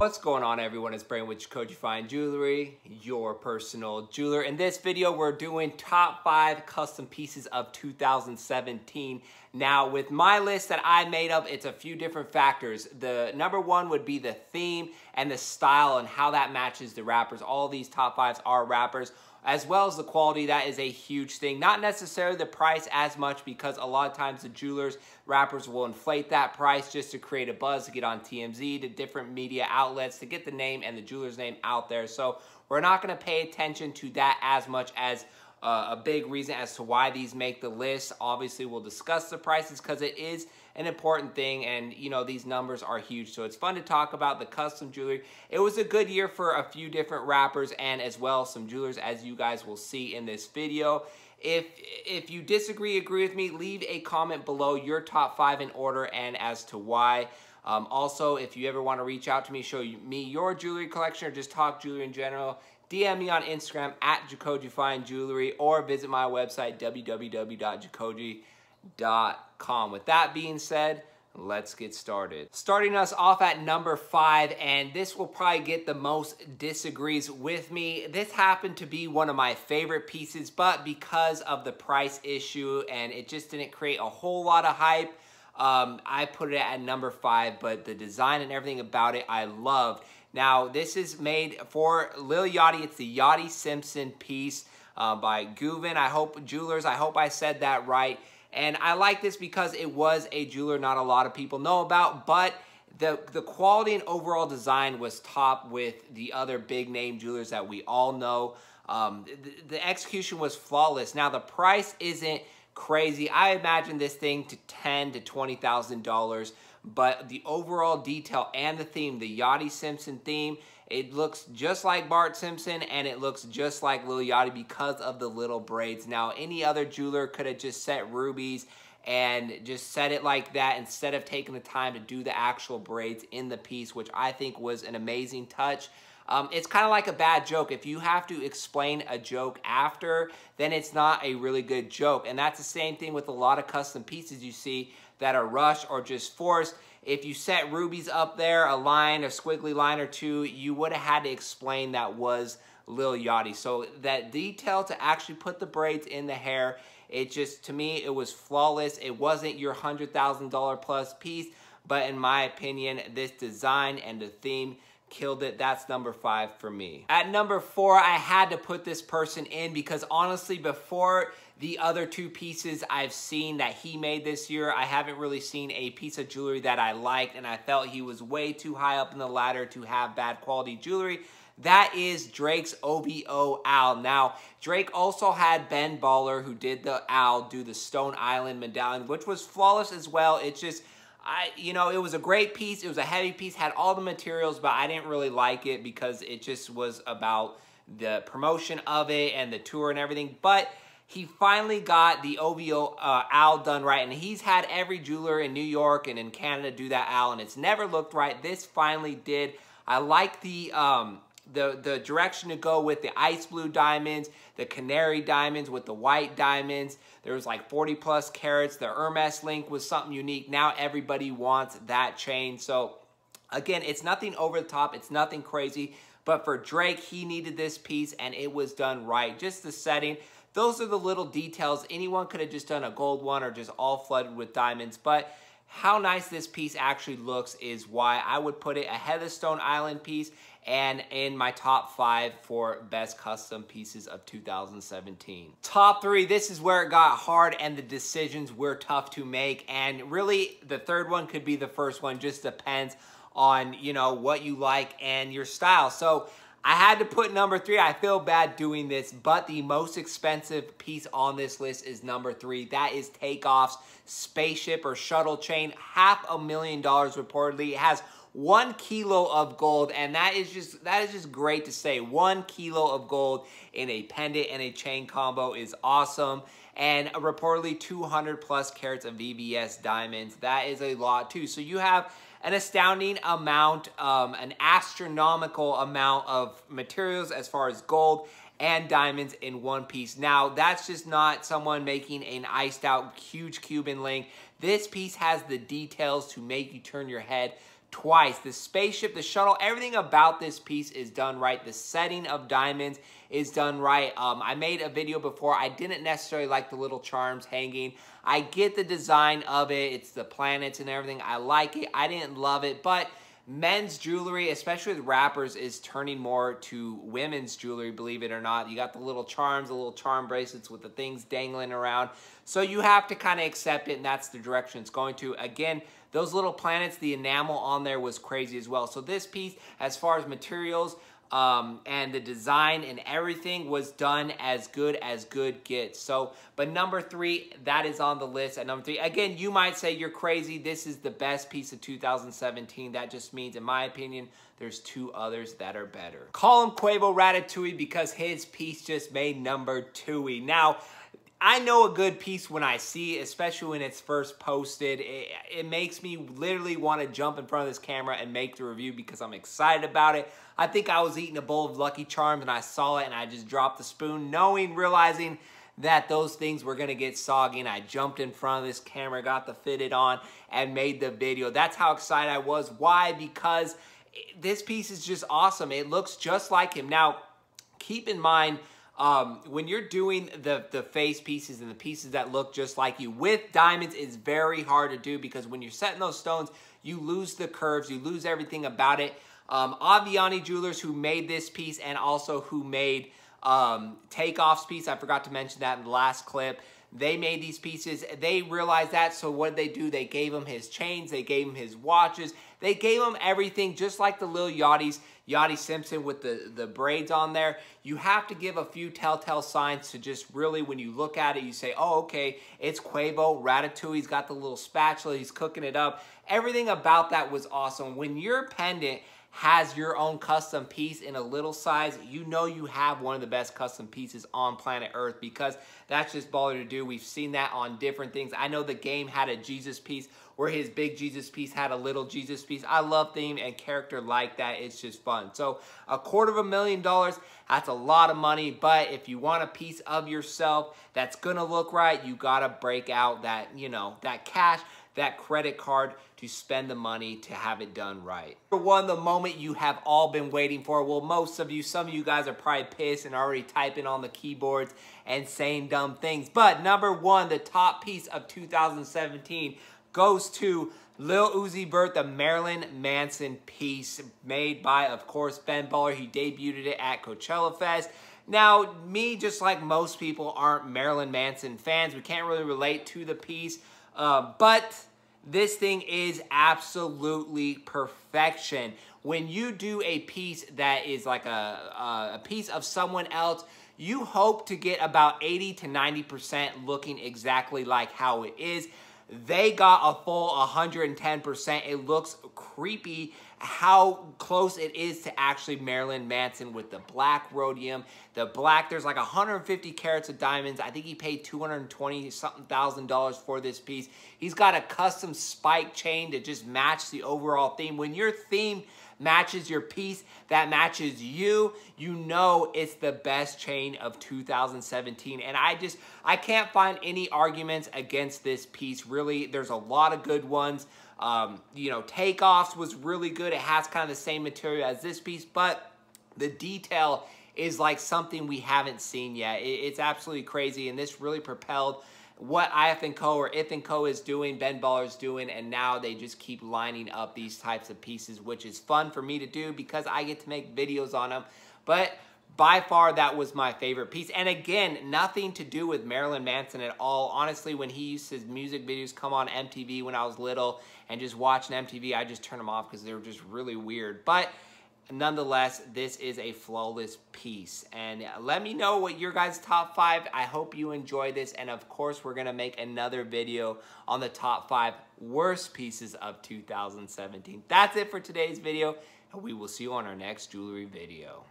What's going on, everyone? It's Brain with JACOJE Fine Jewelry, your personal jeweler. In this video, we're doing top 5 custom pieces of 2017. Now, with my list that I made up, it's a few different factors. The number one would be the theme and the style and how that matches the wrappers. All of these top 5s are wrappers, as well as the quality. That is a huge thing. Not necessarily the price as much, because a lot of times the jewelers, wrappers will inflate that price just to create a buzz, to get on TMZ, to different media outlets, to get the name and the jeweler's name out there. So we're not going to pay attention to that as much as a big reason as to why these make the list. Obviously, we'll discuss the prices because it is an important thing, and you know, these numbers are huge, so it's fun to talk about the custom jewelry. It was a good year for a few different wrappers and as well some jewelers, as you guys will see in this video. If you disagree, agree with me, leave a comment below your top 5 in order and as to why. Also, if you ever want to reach out to me, show me your jewelry collection, or just talk jewelry in general, DM me on Instagram at JACOJE Fine Jewelry, or visit my website www.jacoje.com. With that being said, let's get started. Starting us off at number 5, and this will probably get the most disagrees with me. This happened to be one of my favorite pieces, but because of the price issue and it just didn't create a whole lot of hype, I put it at number 5, but the design and everything about it I loved. Now, this is made for Lil Yachty. It's the Yachty Simpson piece by Guvin. I hope I said that right. And I like this because it was a jeweler not a lot of people know about, but the quality and overall design was top with the other big name jewelers that we all know. The execution was flawless. Now, the price isn't crazy. I imagine this thing to $10,000 to $20,000, but the overall detail and the theme, the Yachty Simpson theme, it looks just like Bart Simpson and it looks just like Lil Yachty because of the little braids. Now, any other jeweler could have just set rubies and just set it like that instead of taking the time to do the actual braids in the piece, which I think was an amazing touch. It's kind of like a bad joke. If you have to explain a joke after, then it's not a really good joke. And that's the same thing with a lot of custom pieces you see that are rushed or just forced. If you set rubies up there, a line, a squiggly line or two, you would have had to explain that was Lil Yachty. So that detail to actually put the braids in the hair, it just, to me, it was flawless. It wasn't your $100,000 plus piece, but in my opinion, this design and the theme killed it. That's number 5 for me. At number 4, I had to put this person in because honestly, before the other 2 pieces I've seen that he made this year, I haven't really seen a piece of jewelry that I liked, and I felt he was way too high up in the ladder to have bad quality jewelry. That is Drake's Ovo Owl. Now, Drake also had Ben Baller, who did the owl, do the Stone Island medallion, which was flawless as well. It's just, you know, it was a great piece. It was a heavy piece, had all the materials, but I didn't really like it because it just was about the promotion of it and the tour and everything. But he finally got the Ovo Owl done right, and he's had every jeweler in New York and in Canada do that owl, and it's never looked right. This finally did. I like the direction to go with the ice blue diamonds, the canary diamonds with the white diamonds. There was like 40 plus carats. The Hermes Link was something unique. Now everybody wants that chain. So again, it's nothing over the top. It's nothing crazy. But for Drake, he needed this piece and it was done right. Just the setting. Those are the little details. Anyone could have just done a gold one or just all flooded with diamonds. But how nice this piece actually looks is why I would put it ahead of the Stone Island piece and in my top 5 for best custom pieces of 2017. Top 3, this is where it got hard and the decisions were tough to make, and really the third one could be the first one, just depends on, you know, what you like and your style. So I had to put number 3. I feel bad doing this, but the most expensive piece on this list is number 3. That is Takeoff's spaceship or shuttle chain, $500,000 reportedly. It has 1 kilo of gold, and that is just great to say. 1 kilo of gold in a pendant and a chain combo is awesome. And reportedly 200 plus carats of VVS diamonds. That is a lot too. So you have an astounding amount, an astronomical amount of materials as far as gold and diamonds in one piece. Now, that's just not someone making an iced out huge Cuban link. This piece has the details to make you turn your head twice. The spaceship, the shuttle, everything about this piece is done right. The setting of diamonds is done right. I made a video before. I didn't necessarily like the little charms hanging. I get the design of it. It's the planets and everything. I like it. I didn't love it, but men's jewelry, especially with rappers, is turning more to women's jewelry, believe it or not. You got the little charms, the little charm bracelets with the things dangling around. So you have to kind of accept it, and that's the direction it's going to. Again, those little planets, the enamel on there was crazy as well. So this piece, as far as materials and the design and everything, was done as good gets. So, but number 3, that is on the list at number 3. Again, you might say you're crazy. This is the best piece of 2017. That just means, in my opinion, there's 2 others that are better. Call him Quavo Ratatouille because his piece just made number 2. Now, I know a good piece when I see it, especially when it's first posted. It makes me literally want to jump in front of this camera and make the review because I'm excited about it. I think I was eating a bowl of Lucky Charms and I saw it and I just dropped the spoon, realizing that those things were going to get soggy, and I jumped in front of this camera, got the fitted on, and made the video. That's how excited I was. Why? Because this piece is just awesome. It looks just like him. Now, keep in mind, when you're doing the face pieces and the pieces that look just like you with diamonds, it's very hard to do because when you're setting those stones, you lose the curves, you lose everything about it. Aviani Jewelers, who made this piece and also who made Takeoff's piece, I forgot to mention that in the last clip. They made these pieces. They realized that, so what did they do? They gave him his chains. They gave him his watches. They gave him everything, just like the little Yachty's. Yachty Simpson with the braids on there. You have to give a few telltale signs to just really, when you look at it, you say, oh, okay, it's Quavo Ratatouille. He's got the little spatula. He's cooking it up. Everything about that was awesome. When your pendant has your own custom piece in a little size, you know you have one of the best custom pieces on planet Earth because that's just baller to do. We've seen that on different things. I know the game had a Jesus piece where his big Jesus piece had a little Jesus piece. I love theme and character like that. It's just fun. So $250,000, that's a lot of money, but if you want a piece of yourself that's gonna look right, you gotta break out that, you know, that cash, that credit card to spend the money to have it done right. Number 1, the moment you have all been waiting for. Well, most of you, some of you guys are probably pissed and already typing on the keyboards and saying dumb things. But number 1, the top piece of 2017 goes to Lil Uzi Vert, the Marilyn Manson piece made by, of course, Ben Baller. He debuted it at Coachella Fest. Now, me, just like most people, aren't Marilyn Manson fans. We can't really relate to the piece. But this thing is absolutely perfection. When you do a piece that is like a piece of someone else, you hope to get about 80 to 90% looking exactly like how it is. They got a full 110%. It looks creepy how close it is to actually Marilyn Manson with the black rhodium. The black, there's like 150 carats of diamonds. I think he paid $220-something thousand for this piece. He's got a custom spike chain to just match the overall theme. When your theme matches your piece, that matches you, you know it's the best chain of 2017. And I can't find any arguments against this piece. Really, there's a lot of good ones. You know, Takeoff's was really good. It has kind of the same material as this piece, but the detail is like something we haven't seen yet. It's absolutely crazy, and this really propelled what IF&Co or If&Co is doing, Ben Baller's doing, and now they just keep lining up these types of pieces, which is fun for me to do because I get to make videos on them. But by far, that was my favorite piece. And again, nothing to do with Marilyn Manson at all. Honestly, when he used his music videos come on MTV when I was little and just watching MTV, I just turned them off because they were just really weird. But nonetheless, this is a flawless piece. And let me know what your guys' top 5. I hope you enjoy this. And of course, we're going to make another video on the top 5 worst pieces of 2017. That's it for today's video. And we will see you on our next jewelry video.